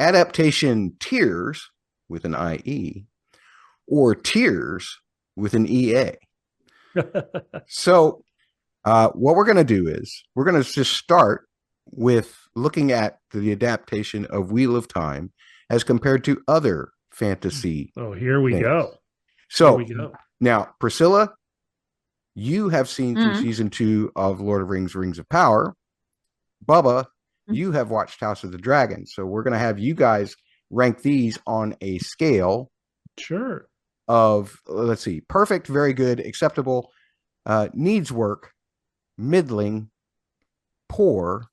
Adaptation Tears with an IE or Tears with an EA. So what we're going to do is we're going to just start with looking at the adaptation of Wheel of Time as compared to other fantasy. Oh, here we go. So now, Priscilla, you have seen through season 2 of Lord of Rings, Rings of Power. Bubba, you have watched House of the Dragon. So we're going to have you guys rank these on a scale. Sure. Of, let's see, perfect, very good, acceptable, needs work, middling, poor,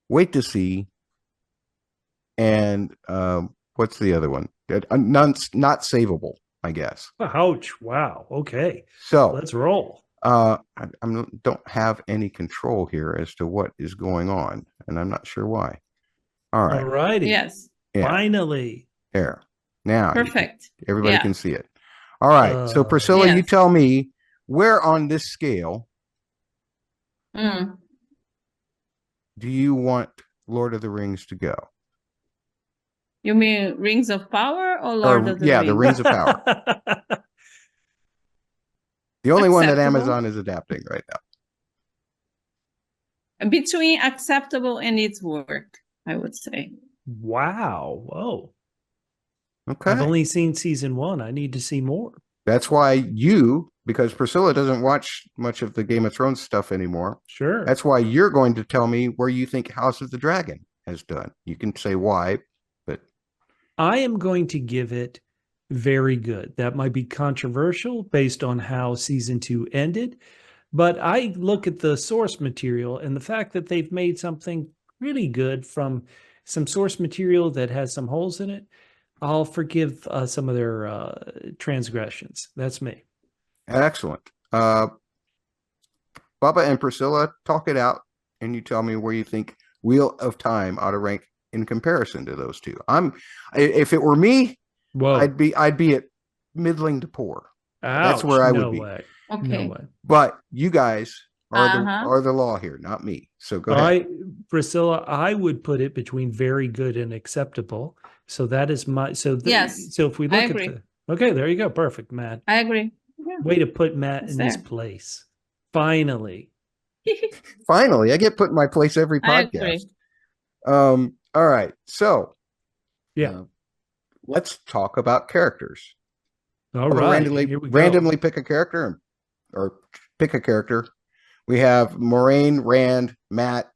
wait to see, and what's the other one? Not savable, I guess. Ouch. Wow. Okay. So let's roll. I don't have any control here as to what is going on, and I'm not sure why. All right. All righty. Yes. Yeah. Finally. There. Now. Perfect. Everybody can see it. All right. So Priscilla, you tell me where on this scale do you want Lord of the Rings to go? You mean Rings of Power or Lord of the Rings? Yeah, the Rings of Power. The only one that Amazon is adapting right now. Between acceptable and its work, I would say. Wow. Whoa. Okay. I've only seen season 1. I need to see more. That's why because Priscilla doesn't watch much of the Game of Thrones stuff anymore. Sure. That's why you're going to tell me where you think House of the Dragon has done. You can say why, but I am going to give it very good. That might be controversial based on how season 2 ended, but I look at the source material and the fact that they've made something really good from some source material that has some holes in it. I'll forgive some of their transgressions. That's me. Excellent. Bubba and Priscilla, talk it out, and you tell me where you think Wheel of Time ought to rank in comparison to those two. If it were me, I'd be at middling to poor. Ouch, that's where I would no be. Way. Okay. No way. But you guys are the law here, not me. So go ahead. Priscilla, I would put it between very good and acceptable. So that is my yes. So if we look at okay, there you go. Perfect, Matt. I agree. Yeah. Way to put Matt in his place. Finally. Finally, I get put in my place every podcast. All right. So let's talk about characters. All right. Randomly pick a character or pick a character. We have Moiraine, Rand, Matt,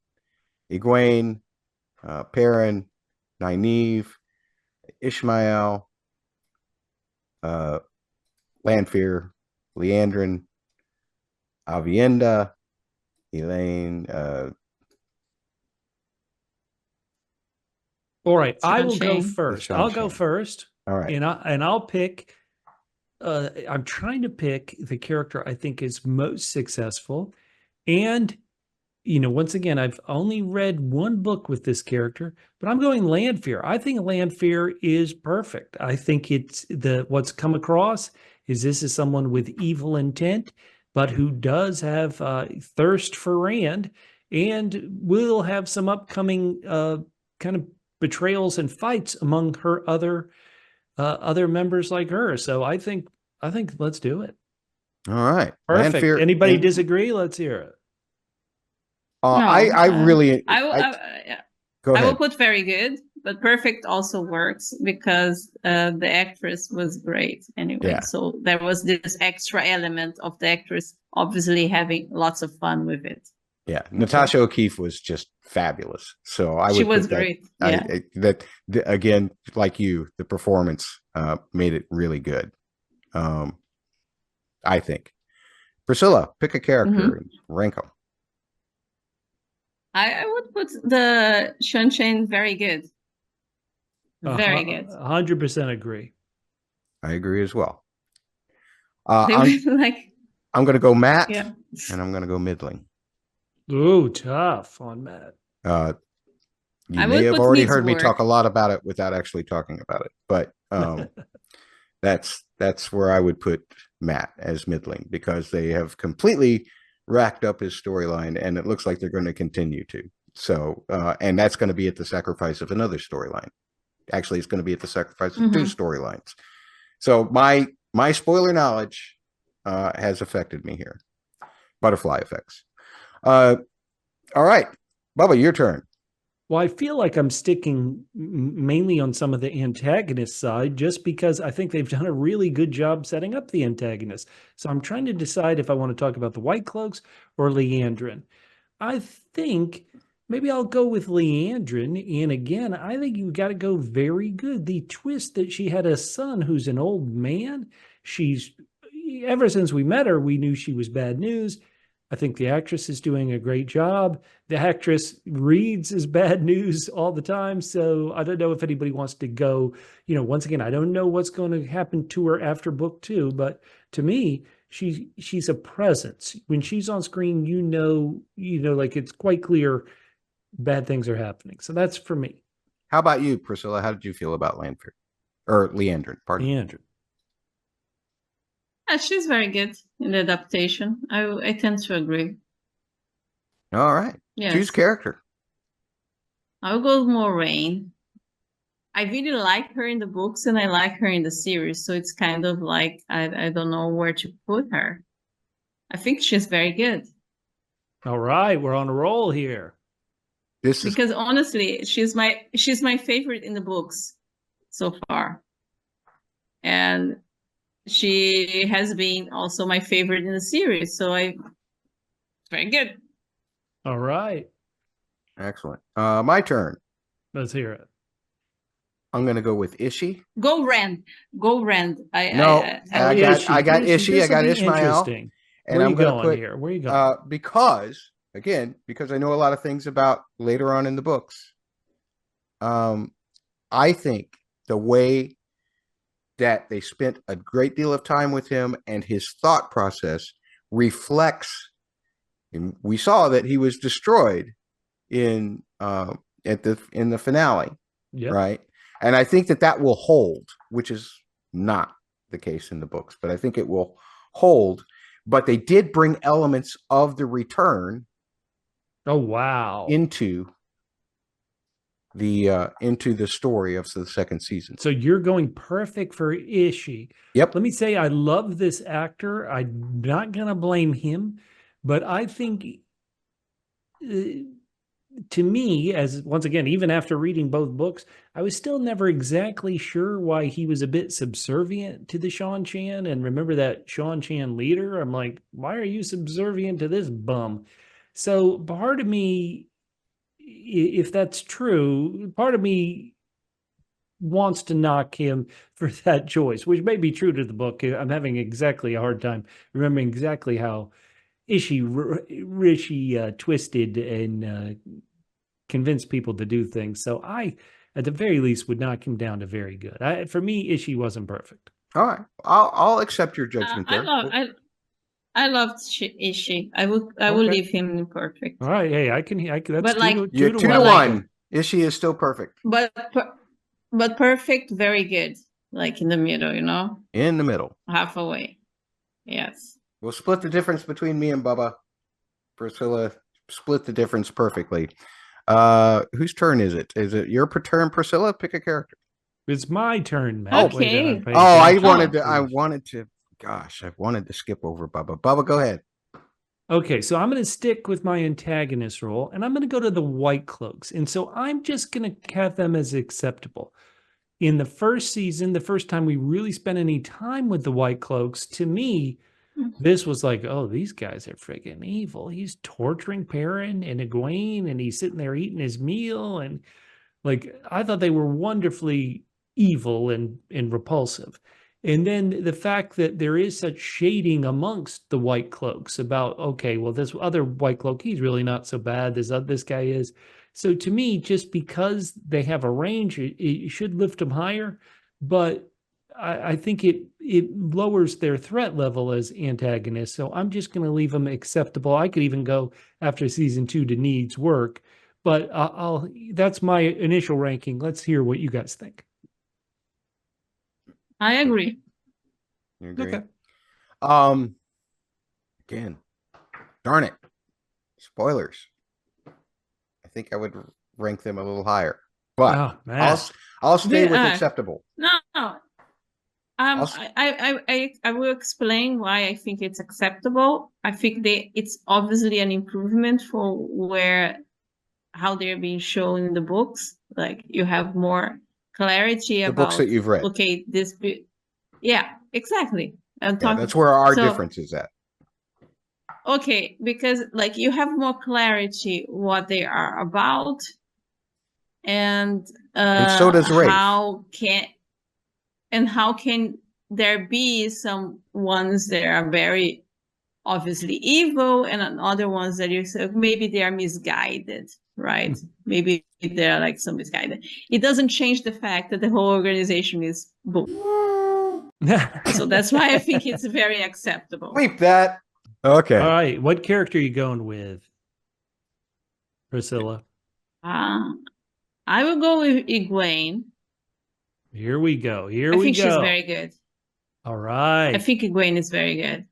Egwene, Perrin, Nynaeve, Ishmael, Lanfear, Liandrin, Aviendha, Elayne. All right, I will go first. I'll go first. All right, and I'll pick. I'm trying to pick the character I think is most successful, and once again, I've only read one book with this character, but I'm going Lanfear. I think Lanfear is perfect. I think what's come across is this is someone with evil intent, but who does have thirst for Rand, and will have some upcoming kind of betrayals and fights among her other members like her. So I think let's do it. All right, perfect. Lanfear, anybody disagree? Let's hear it. I really. Go ahead. I will put very good, but perfect also works because the actress was great anyway. Yeah. So there was this extra element of the actress obviously having lots of fun with it. Yeah, Natasha O'Keeffe was just fabulous. So she was great. Again, like you, the performance made it really good. I think. Priscilla, pick a character and rank them. I would put the Shunchain very good. Very good. 100% agree. I agree as well. I'm going to go Matt, and I'm going to go middling. Ooh, tough on Matt. You may have already heard me talk a lot about it without actually talking about it, but that's where I would put Matt as middling because they have completely racked up his storyline, and it looks like they're going to continue to. So, and that's going to be at the sacrifice of another storyline. Actually, it's going to be at the sacrifice of two storylines. So my spoiler knowledge has affected me here. Butterfly effects. All right, Bubba, your turn. Well, I feel like I'm sticking mainly on some of the antagonist side just because I think they've done a really good job setting up the antagonist. So I'm trying to decide if I want to talk about the White Cloaks or Liandrin. I think maybe I'll go with Liandrin. And again, I think you got to go very good. The twist that she had a son who's an old man. Ever since we met her, we knew she was bad news. I think the actress is doing a great job. The actress reads as bad news all the time. So I don't know if anybody wants to go, once again, I don't know what's going to happen to her after book 2, but to me, she's a presence. When she's on screen, like it's quite clear bad things are happening. So that's for me. How about you, Priscilla? How did you feel about Lanfear? Or Liandrin, pardon. Liandrin. Yeah, she's very good in the adaptation. I tend to agree. All right. Yes. Choose character. I'll go with Moiraine. I really like her in the books and I like her in the series. So it's kind of like, I don't know where to put her. I think she's very good. All right. We're on a roll here. Because honestly, she's my favorite in the books so far. And she has been also my favorite in the series. So very good. All right. Excellent. My turn. Let's hear it. I'm going to go with Ishi. Go Rand. I got Ishi. I got Ishmael. And I'm going to put here. Where are you going? Because I know a lot of things about later on in the books. I think the way that they spent a great deal of time with him and his thought process reflects. And we saw that he was destroyed in the finale, right? And I think that will hold, which is not the case in the books, but I think it will hold. But they did bring elements of the return. Oh wow! Into the story of the second season. So you're going perfect for Ishi. Yep. Let me say I love this actor. I'm not gonna blame him, but I think to me, as once again, even after reading both books, I was still never exactly sure why he was a bit subservient to the Shan-Chan. And remember that Shan-Chan leader? I'm like, why are you subservient to this bum? So part of me, if that's true, part of me wants to knock him for that choice, which may be true to the book. I'm having exactly a hard time remembering exactly how Rishi twisted and convinced people to do things. So I, at the very least, would knock him down to very good. For me, Ishi wasn't perfect. All right, I'll accept your judgment there. I loved Ishi. I will leave him in perfect. All right, hey, I can. That's but two to 2-1. Ishi is still perfect. But perfect, very good. Like in the middle, In the middle. Halfway. Yes. We'll split the difference between me and Bubba. Priscilla split the difference perfectly. Whose turn is it? Is it your turn, Priscilla? Pick a character. It's my turn, Matt. Okay. I wanted to. Gosh, I wanted to skip over Bubba. Bubba, go ahead. Okay, so I'm going to stick with my antagonist role, and I'm going to go to the White Cloaks. And so I'm just going to have them as acceptable. In the first season, the first time we really spent any time with the White Cloaks, to me, this was like, oh, these guys are freaking evil. He's torturing Perrin and Egwene, and he's sitting there eating his meal. And like, I thought they were wonderfully evil and repulsive. And then the fact that there is such shading amongst the White Cloaks about, okay, well, this other White Cloak, he's really not so bad. This guy is. So to me, just because they have a range, it should lift them higher. But I think it lowers their threat level as antagonists. So I'm just going to leave them acceptable. I could even go after season 2 to needs work. But that's my initial ranking. Let's hear what you guys think. I agree. You agree? Okay. Again, darn it. Spoilers. I think I would rank them a little higher. but Oh, man. I'll stay with acceptable. No. I will explain why I think it's acceptable. I think it's obviously an improvement for how they're being shown in the books. Like you have more clarity about the books that you've read. Okay, yeah, exactly. That's where our difference is at. Okay, because like you have more clarity what they are about, and so does Rafe. How can there be some ones that are very obviously evil and other ones that you say maybe they are misguided, right? Maybe they're like some misguided. It doesn't change the fact that the whole organization is bull. So that's why I think it's very acceptable. Bleep that. Okay. All right. What character are you going with, Priscilla? I will go with Egwene. Here we go. I think she's very good. All right. I think Egwene is very good.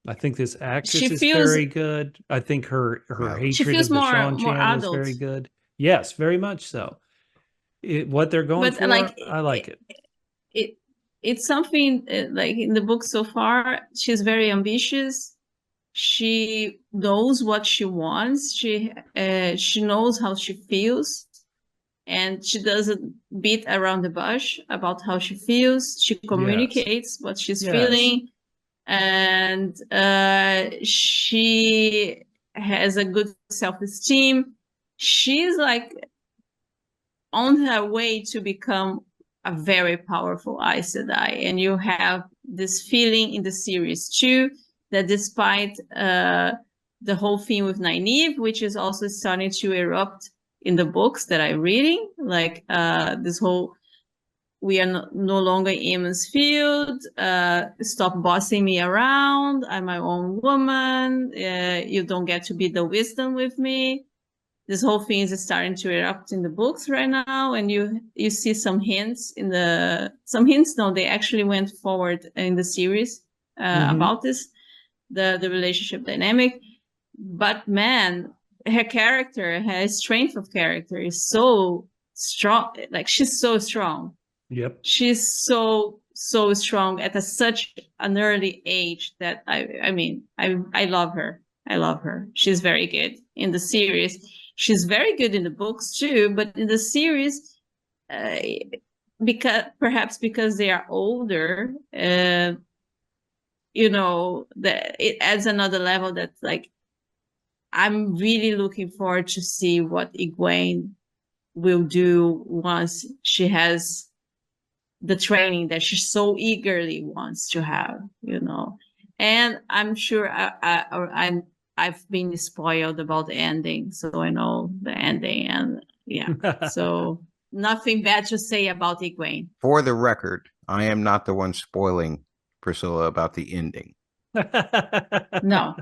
I think this actress is very good. I think her hatred of the Sean Chan is very good. Yes, very much so. What they're going for, I like it. It's something like in the book so far, she's very ambitious. She knows what she wants. She knows how she feels. And she doesn't beat around the bush about how she feels. She communicates what she's feeling. And she has a good self-esteem. She's like on her way to become a very powerful Aes Sedai. And you have this feeling in the series too, that despite the whole thing with Nynaeve, which is also starting to erupt in the books that I'm reading, like this whole, we are no longer Aemon's field, stop bossing me around, I'm my own woman, you don't get to be the wisdom with me. This whole thing is starting to erupt in the books right now, and you see some hints they actually went forward in the series about this, the relationship dynamic. But man, her character, her strength of character is so strong. Like she's so strong. Yep. She's so strong at such an early age that I love her. I love her. She's very good in the series. She's very good in the books too, but in the series, because they are older, it adds another level that's like, I'm really looking forward to see what Egwene will do once she has the training that she so eagerly wants to have, And I'm sure I've been spoiled about the ending, so I know the ending, and so nothing bad to say about Egwene. For the record, I am not the one spoiling Priscilla about the ending. No.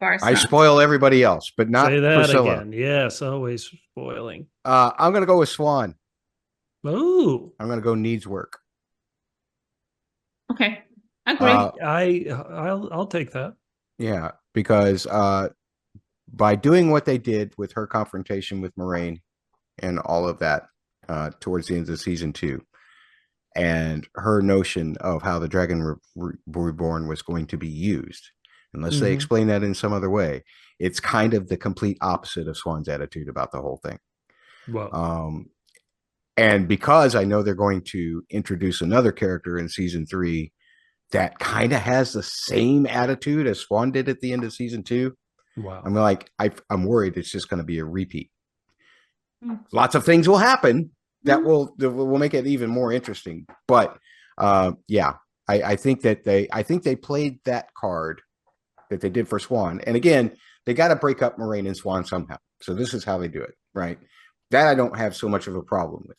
I spoil everybody else, but not Say that Priscilla. Again. Yes, always spoiling. I'm going to go with Swan. Ooh. I'm going to go needs work. Okay. Agree. I'll take that. Yeah, because by doing what they did with her confrontation with Moiraine and all of that towards the end of season 2, and her notion of how the Dragon Reborn was going to be used, unless they explain that in some other way, it's kind of the complete opposite of Swan's attitude about the whole thing. Wow. And because I know they're going to introduce another character in season 3 that kind of has the same attitude as Swan did at the end of season 2. Wow. I'm like, I'm worried it's just going to be a repeat. Lots of things will happen that will make it even more interesting. But I think they played that card that they did for Swan. And again, they got to break up Moiraine and Swan somehow. So this is how they do it, right? That I don't have so much of a problem with.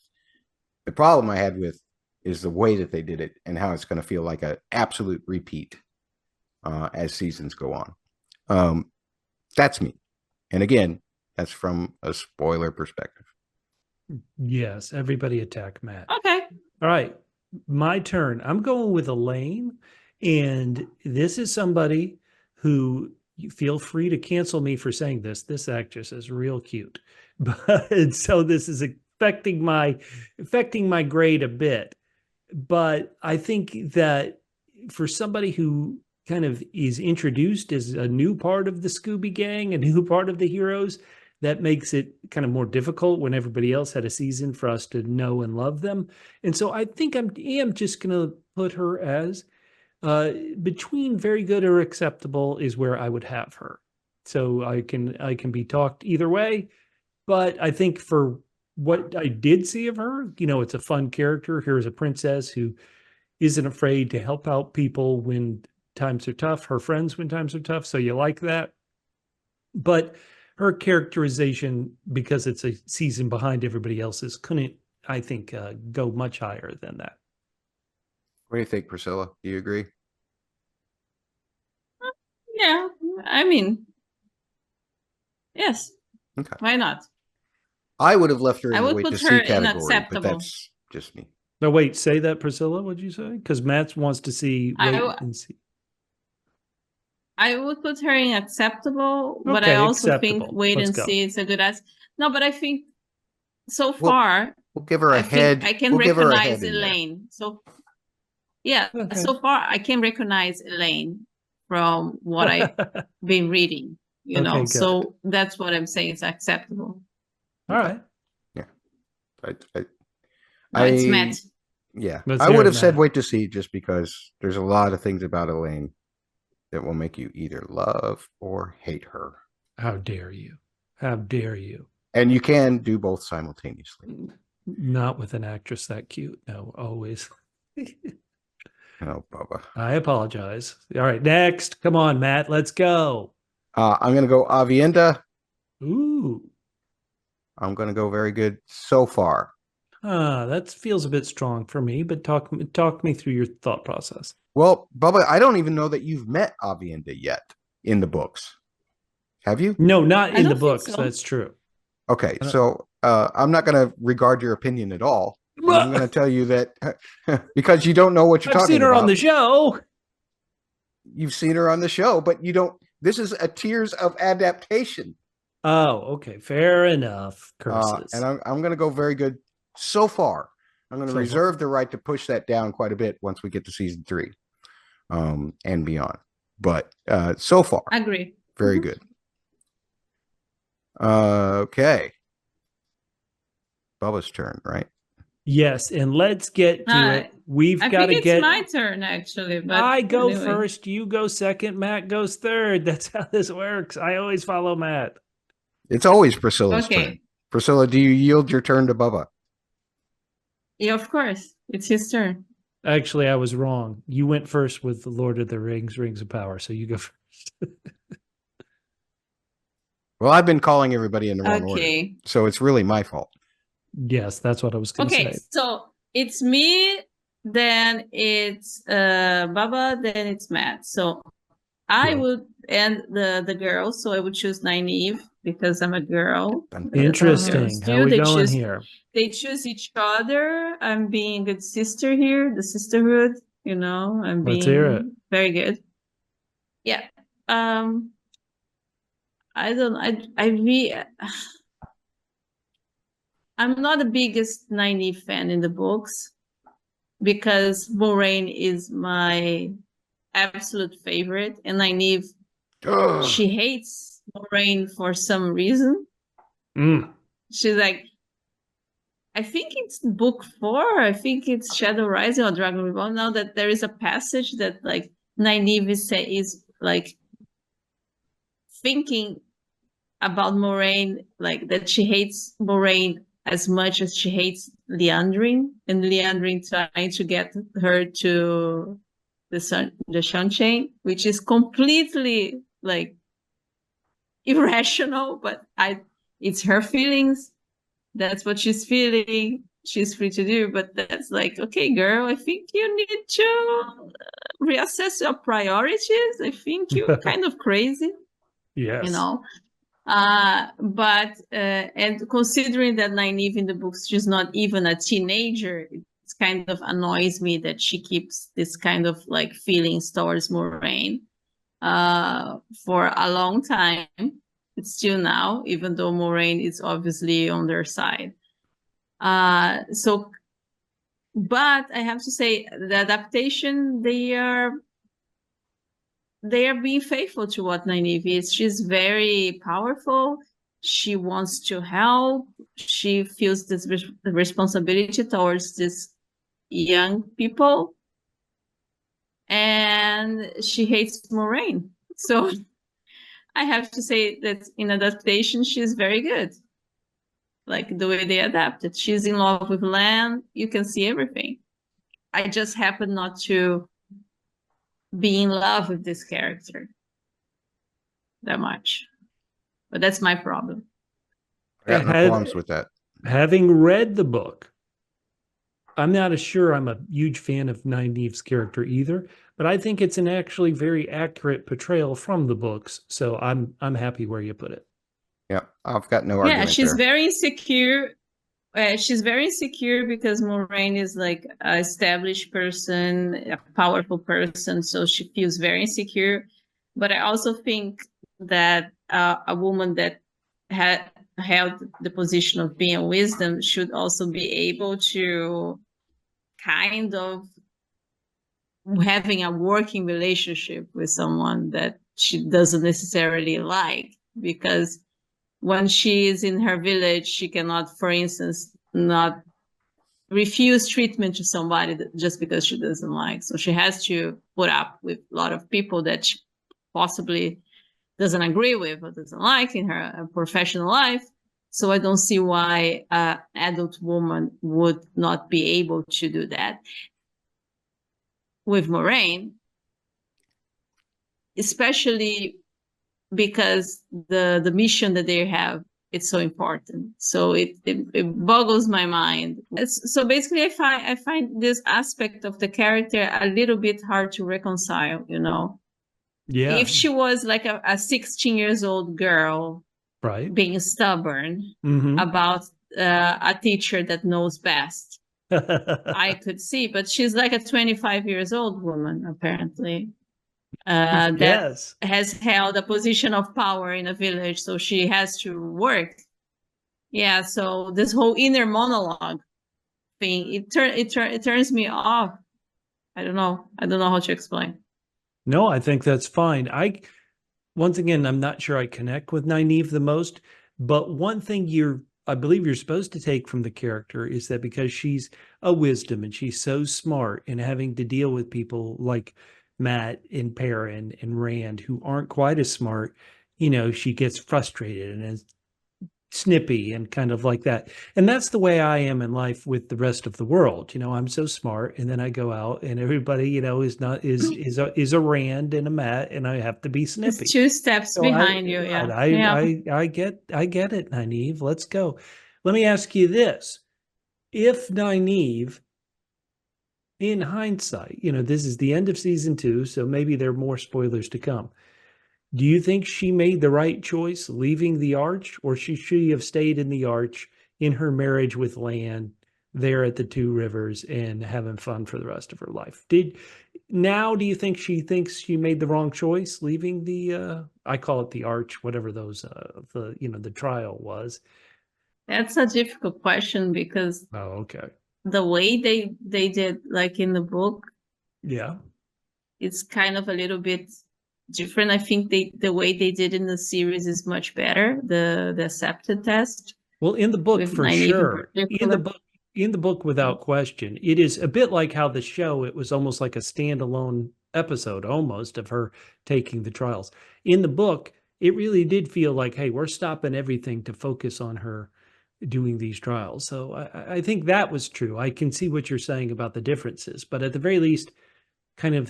The problem I had with is the way that they did it and how it's going to feel like an absolute repeat as seasons go on. That's me. And again, that's from a spoiler perspective. Yes, everybody attack Matt. Okay. All right, my turn. I'm going with Elayne, and this is somebody who, you feel free to cancel me for saying this. This actress is real cute, but so this is affecting my grade a bit. But I think that for somebody who kind of is introduced as a new part of the Scooby Gang, a new part of the heroes, that makes it kind of more difficult when everybody else had a season for us to know and love them. And so I think I am just going to put her as between very good or acceptable is where I would have her. So I can be talked either way, but I think for what I did see of her, it's a fun character. Here's a princess who isn't afraid to help out people when times are tough, her friends when times are tough. So you like that. But her characterization, because it's a season behind everybody else's, couldn't, I think, go much higher than that. What do you think, Priscilla? Do you agree? Yeah, I mean, yes. Okay. Why not? I would have left her in the would wait put to her see category, but acceptable. that's just me. No, wait, say that, Priscilla. What'd you say? Because Matt wants to see wait and see. I would put her in acceptable, but Okay, I also acceptable. think wait Let's and go. see is a good ask. No, but I think so far We'll give her a head. I can we'll give her a recognize head in there. Elayne. So yeah, Okay. so far I can recognize Elayne from what I've been reading, you know. good. So that's what I'm saying is acceptable. All right. Yeah. It's Matt. Yeah. Let's I hear would it, have said Matt. wait to see just because there's a lot of things about Elayne that will make you either love or hate her. How dare you? How dare you? And you can do both simultaneously. Not with an actress that cute. No, always. Oh, Bubba. I apologize. All right, next. Come on, Matt. Let's go. I'm going to go Aviendha. Ooh. I'm going to go very good so far. That feels a bit strong for me, but talk me through your thought process. Well, Bubba, I don't even know that you've met Aviendha yet in the books. Have you? No, not in the don't think books. so. That's true. Okay, so I'm not going to regard your opinion at all. I'm going to tell you that because you don't know what you're I've talking seen her about. on the show. You've seen her on the show, but you don't. This is a Tears of Adaptation. Oh, okay. Fair enough. Curses. And I'm going to go very good so far. I'm going to reserve the right to push that down quite a bit once we get to season 3 and beyond. But so far, Agree. very good. Okay. Bubba's turn, right? Yes, and let's get to it. We've got to get. It's my turn actually, but I go anyway. first. You go second. Matt goes third. That's how this works. I always follow Matt. It's always Priscilla's turn. Priscilla, do you yield your turn to Bubba? Yeah, of course. It's his turn. Actually, I was wrong. You went first with the Lord of the Rings, Rings of Power. So you go first. Well, I've been calling everybody in the wrong order, so it's really my fault. Yes, that's what I was going to say. Okay, so it's me, then it's Baba, then it's Matt. So I would, and the girl, so I would choose Nynaeve because I'm a girl. Interesting. How are we going here? They choose each other. I'm being a good sister here, the sisterhood, you know, I'm being hear it. very good. Yeah. I'm not the biggest Nynaeve fan in the books because Moiraine is my absolute favorite, and Nynaeve, she hates Moiraine for some reason. She's like, I think it's book 4. I think it's Shadow Rising or Dragon Reborn. Now that there is a passage that like Nynaeve is like thinking about Moiraine, like that she hates Moiraine as much as she hates Liandrin, and Liandrin trying to get her to the Sunchain, which is completely like irrational, but it's her feelings. That's what she's feeling. She's free to do, but that's like, okay, girl, I think you need to reassess your priorities. I think you're kind of crazy. Yes. You know? But and considering that Nynaeve in the books, she's not even a teenager, it kind of annoys me that she keeps this kind of like feelings towards Moiraine for a long time. It's still now, even though Moiraine is obviously on their side. So, but I have to say, the adaptation, they are being faithful to what Nynaeve is. She's very powerful. She wants to help. She feels this responsibility towards these young people, and she hates Moiraine. So I have to say that in adaptation, she's very good. Like the way they adapted. She's in love with Lan. You can see everything. I just happen not to be in love with this character that much. But that's my problem. I got no problems with that. Having read the book, I'm not as sure I'm a huge fan of Nynaeve's character either, but I think it's an actually very accurate portrayal from the books. So I'm happy where you put it. Yeah, I've got no argument. Yeah, she's there. very insecure. She's very insecure because Moiraine is like an established person, a powerful person, so she feels very insecure. But I also think that a woman that had held the position of being a wisdom should also be able to kind of having a working relationship with someone that she doesn't necessarily like, because when she is in her village, she cannot, for instance, not refuse treatment to somebody just because she doesn't like. So she has to put up with a lot of people that she possibly doesn't agree with or doesn't like in her professional life. So I don't see why an adult woman would not be able to do that. With Moiraine, especially because the mission that they have, it's so important. So it boggles my mind. So basically, I find this aspect of the character a little bit hard to reconcile. Yeah. If she was like a 16 years old girl, right, being stubborn about a teacher that knows best, I could see. But she's like a 25 years old woman, apparently. That has held a position of power in a village, so she has to work. Yeah, so this whole inner monologue thing, it turns me off. I don't know how to explain. No, I think that's fine. Once again, I'm not sure I connect with Nynaeve the most, but one thing I believe you're supposed to take from the character is that because she's a wisdom and she's so smart, and having to deal with people like Matt and Perrin and Rand who aren't quite as smart, she gets frustrated and is snippy and kind of like that. And that's the way I am in life with the rest of the world. I'm so smart, and then I go out and everybody, is a Rand and a Matt, and I have to be snippy. It's 2 steps behind you. Yeah. I get it, Nynaeve. Let's go. Let me ask you this. If Nynaeve, in hindsight, this is the end of season 2, so maybe there are more spoilers to come. Do you think she made the right choice leaving the Arch, or should she have stayed in the Arch in her marriage with Lan there at the Two Rivers and having fun for the rest of her life? Do you think she thinks she made the wrong choice leaving the I call it the Arch, whatever those the trial was? That's a difficult question because the way they did, like in the book, it's kind of a little bit different. I think the way they did in the series is much better. The accepted test. Well, in the book, for sure. In the book, without question, it is a bit like how the show, it was almost like a standalone episode, almost, of her taking the trials. In the book, it really did feel like, hey, we're stopping everything to focus on her doing these trials. So I think that was true. I can see what you're saying about the differences, but at the very least, kind of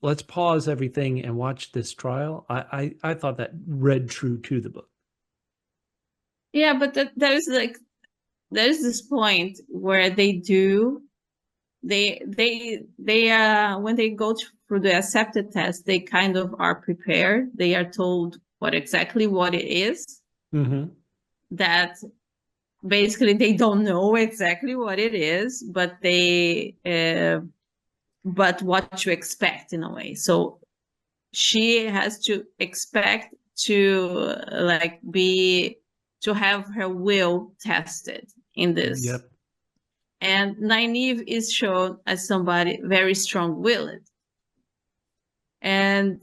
let's pause everything and watch this trial. I thought that read true to the book. Yeah, but there's this point where they when they go through the accepted test, they kind of are prepared. They are told exactly what it is. That basically they don't know exactly what it is, but but what to expect in a way. So she has to expect to to have her will tested in this. Yep. And Nynaeve is shown as somebody very strong-willed. And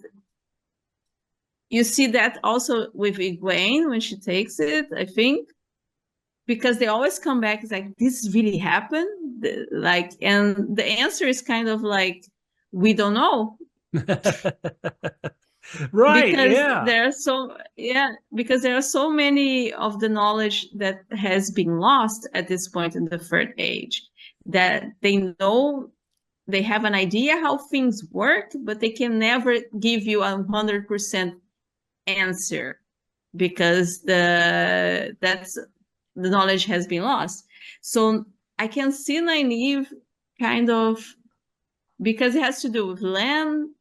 you see that also with Egwene when she takes it, I think, because they always come back, it's like, this really happened? Like, and the answer is kind of like, we don't know. Right, because because there are so many of the knowledge that has been lost at this point in the third age, that they know, they have an idea how things work, but they can never give you 100% answer, because the knowledge has been lost. So I can see Nynaeve kind of, because it has to do with Lan.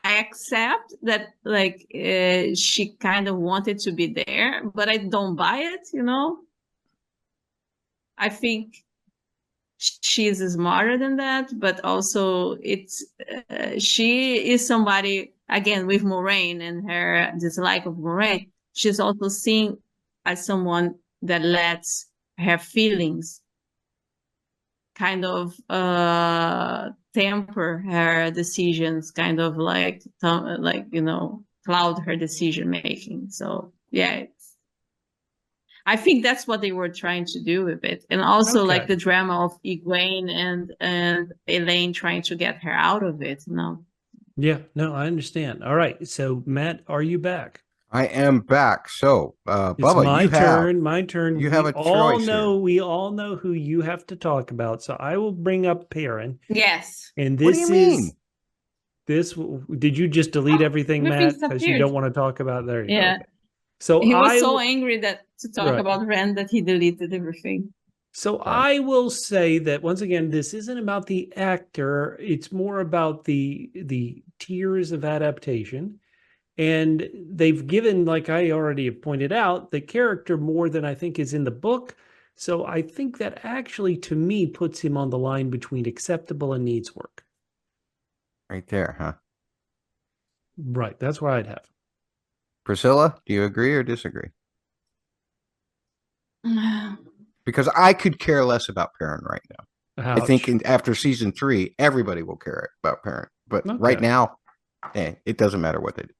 I accept that, like, she kind of wanted to be there, but I don't buy it, you know? I think she's smarter than that, but also she is somebody, again, with Moiraine and her dislike of Moiraine, she's also seen as someone that lets her feelings kind of temper her decisions, kind of like you know, cloud her decision making. So yeah, I think that's what they were trying to do with it, and also like the drama of Egwene and Elayne trying to get her out of it. No. Yeah, no, I understand. All right, so Matt, are you back? I am back. So, It's Bubba, my turn. You have a choice here. We all know who you have to talk about. So I will bring up Perrin. Yes. And this what do you mean? Did you just delete everything, Matt? Because you don't want to talk about there? Yeah. Okay. So he was so angry to talk about Rand that he deleted everything. So I will say that once again, this isn't about the actor. It's more about the tiers of adaptation. And they've given, like I already have pointed out, the character more than I think is in the book. So I think that actually, to me, puts him on the line between acceptable and needs work. Right there, huh? Right. That's where I'd have. Priscilla, do you agree or disagree? Because I could care less about Perrin right now. Ouch. I think after season 3, everybody will care about Perrin. But right now, it doesn't matter what they do.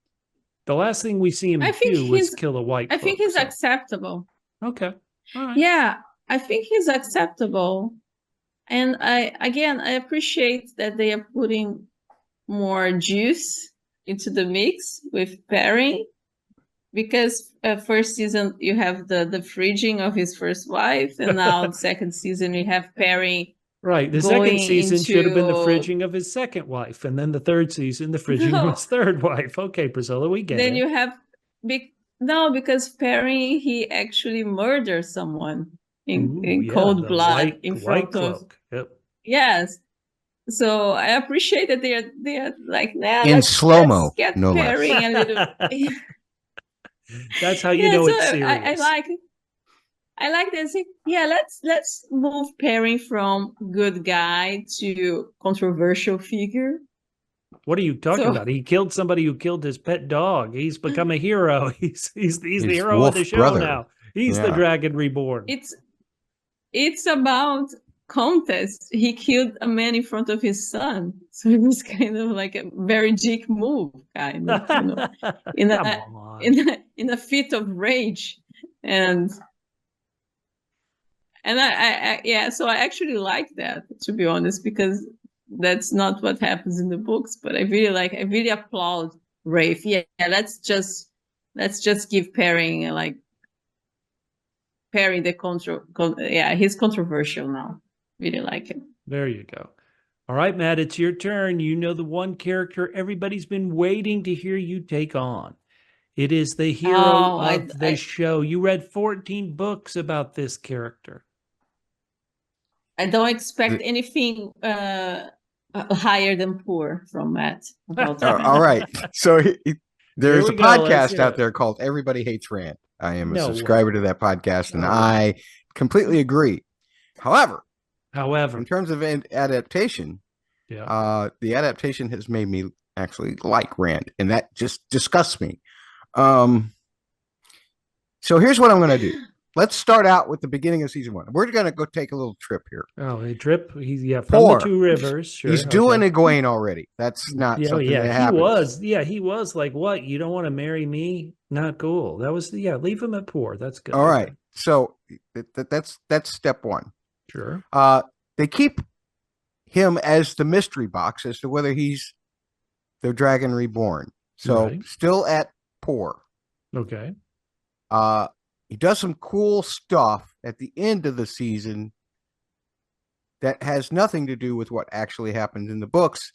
The last thing we see him do was kill a white cloak. I think he's acceptable. Okay. All right. Yeah, I think he's acceptable. And I appreciate that they are putting more juice into the mix with Perrin. Because first season you have the fridging of his first wife, and now the second season you have Perrin. Right. The second season should have been the fridging of his second wife, and then the third season the fridging of his third wife. Okay, Priscilla, we get it. Then you have because Perrin, he actually murdered someone in cold blood in front of. Yep. Yes. So I appreciate that they are like, nah, in slow-mo, let's get no Perrin less. a little. That's how you know it's serious. I like this. Yeah, let's move Perrin from good guy to controversial figure. What are you talking about? He killed somebody who killed his pet dog. He's become a hero. He's the hero of the show now. He's the dragon reborn. It's about contest. He killed a man in front of his son, so it was kind of like a very dick move, kind of, you know, in a fit of rage, and so I actually like that, to be honest, because that's not what happens in the books. But I really applaud Rafe. Yeah, let's just give Perrin Perrin the control. Yeah, he's controversial now. Really like him. There you go. All right, Matt, it's your turn. You know the one character everybody's been waiting to hear you take on. It is the hero of the show. You read 14 books about this character. I don't expect anything higher than poor from Matt. All right. So there's a podcast out there called Everybody Hates Rand. I am a subscriber to that podcast, and I completely agree. However, in terms of adaptation, the adaptation has made me actually like Rand, and that just disgusts me. So here's what I'm going to do. let's start out with the beginning of season 1. We're going to go take a little trip here. Oh, a trip. He's from Poor. the 2 rivers. Sure. He's doing Egwene already. That's not something that happens. He was like, what? You don't want to marry me? Not cool. That was, leave him at poor. That's good. All right. So that's step 1. Sure. They keep him as the mystery box as to whether he's the dragon reborn. So still at poor. Okay. He does some cool stuff at the end of the season that has nothing to do with what actually happened in the books,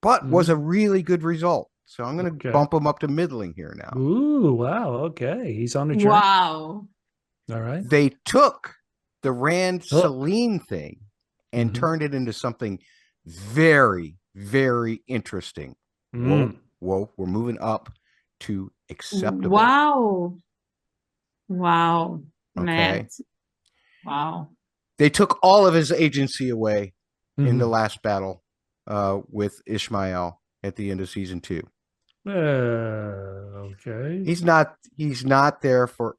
but was a really good result. So I'm going to bump him up to middling here now. Ooh, wow. Okay. He's on a journey. Wow. All right. They took the Rand Celine thing and turned it into something very, very interesting. Whoa, we're moving up to acceptable. Wow. Okay. Matt. Wow. They took all of his agency away in the last battle with Ishmael at the end of season 2. Okay. He's not there for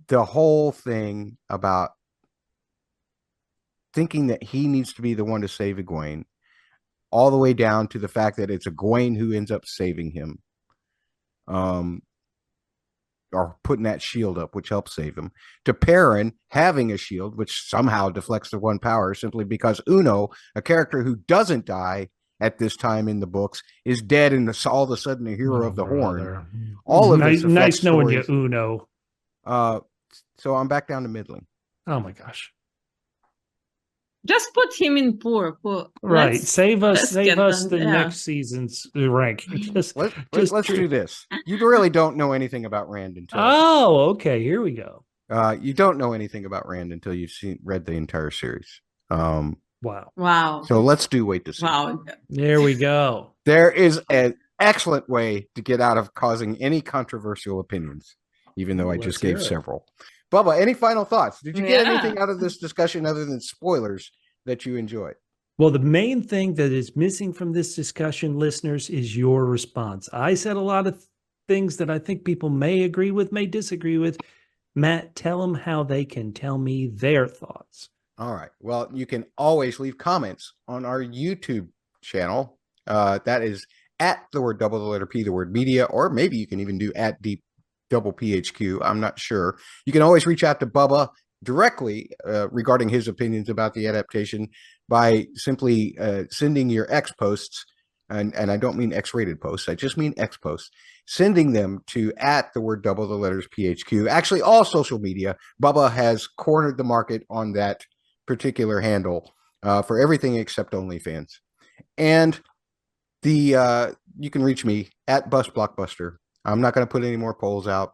the whole thing about thinking that he needs to be the one to save Egwene, all the way down to the fact that it's Egwene who ends up saving him. Or putting that shield up, which helps save him, to Perrin having a shield, which somehow deflects the 1 power simply because Uno, a character who doesn't die at this time in the books, is dead and all of a sudden a hero of the Horn. All of this nice knowing you, Uno. So I'm back down to middling. Oh my gosh. Just put him in poor. Right. Save us the next season's rank. Let's do this. You really don't know anything about Rand until. Oh, okay. Here we go. You don't know anything about Rand until you've read the entire series. Wow. So let's do wait to see. Wow. There we go. There is an excellent way to get out of causing any controversial opinions, even though I just gave several. Bubba, any final thoughts? Did you get anything out of this discussion other than spoilers that you enjoyed? Well, the main thing that is missing from this discussion, listeners, is your response. I said a lot of things that I think people may agree with, may disagree with. Matt, tell them how they can tell me their thoughts. All right. Well, you can always leave comments on our YouTube channel. That is at the word double the letter P, the word media, or maybe you can even do at deep double PHQ. I'm not sure. You can always reach out to Bubba directly regarding his opinions about the adaptation by simply sending your X posts, and I don't mean X-rated posts, I just mean X posts, sending them to at the word double the letters PHQ. Actually, all social media. Bubba has cornered the market on that particular handle for everything except OnlyFans. And you can reach me at Bust Blockbuster. I'm not going to put any more polls out.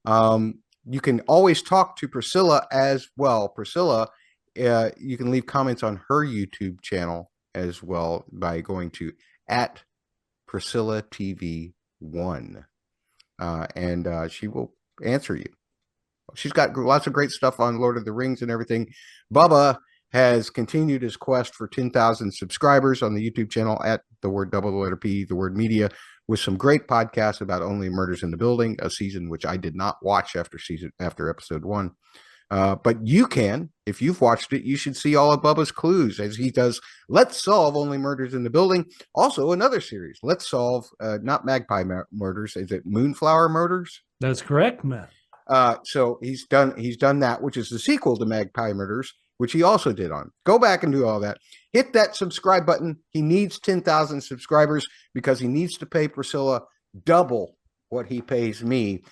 You can always talk to Priscilla as well. Priscilla, you can leave comments on her YouTube channel as well by going to at Priscilla TV 1. And she will answer you. She's got lots of great stuff on Lord of the Rings and everything. Bubba has continued his quest for 10,000 subscribers on the YouTube channel at the word double the letter P, the word media, with some great podcasts about Only Murders in the Building, a season which I did not watch after episode 1. But you can, if you've watched it, you should see all of Bubba's clues as he does Let's Solve Only Murders in the Building. Also another series, Let's Solve, not Magpie Murders, is it Moonflower Murders? That's correct, Matt. So he's done that, which is the sequel to Magpie Murders, which he also did on. Go back and do all that. Hit that subscribe button. He needs 10,000 subscribers because he needs to pay Priscilla double what he pays me.